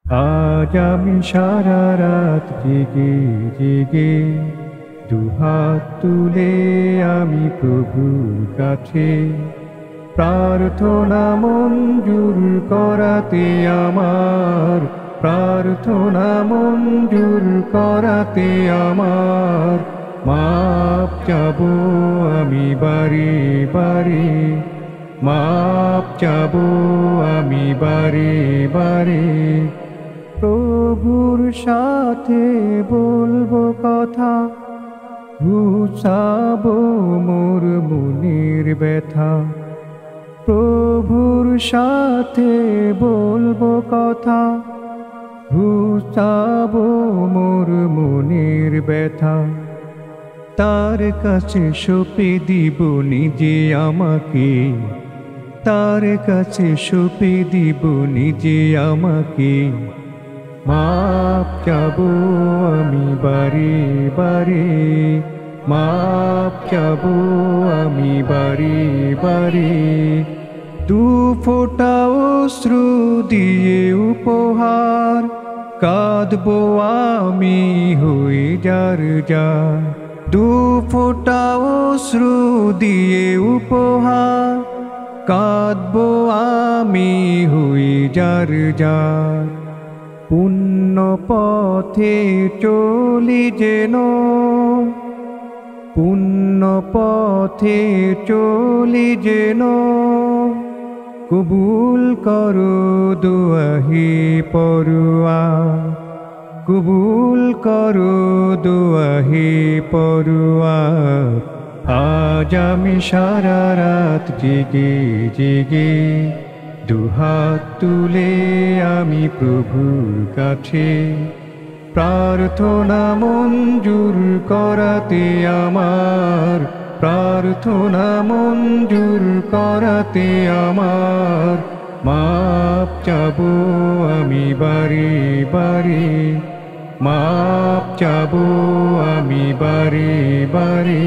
আজ আমি সারা রাত জেগে জেগে দুহাত তুলে আমি প্রভুর কাছে প্রার্থনা মঞ্জুর করাতে আমার, প্রার্থনা মঞ্জুর করাতে আমার। মাপ চাবো আমি বারে বারে, মাপ চাবো আমি বারে বারে। প্রভুর সাথে বলবো কথা, ঘুচাবো মোর মনের ব্যথা। প্রভুর সাথে বলবো কথা, ঘুচাবো মোর মনের ব্যথা। তার কাছে সঁপে দিব নিজে আমাকে, তার কাছে সঁপে দিব নিজে আমাকে। মাপ চাবো আমি বারে বারে, মাপ চাবো আমি বারে বারে। দু ফোঁটা অশ্রু দিয়ে উপহার কাঁদবো আমি হয়ে যার যার। দু ফোঁটা অশ্রু দিয়ে উপহার কাঁদবো আমি হয়ে যার যার। পুণ্য পথে চলি যেন, পুণ্য পথে চলি যেন। কবুল করো দোয়া হে পরোয়ার, কবুল করো দোয়া হে পরোয়ার। আজ আমি সারা রাত জেগে জেগে দুহাত তুলে আমি প্রভুর কাছে প্রার্থনা মঞ্জুর করাতে আমার, প্রার্থনা মঞ্জুর করাতে আমার। মাপ চাবো আমি বারে বারে, মাপ চাবো আমি বারে বারে।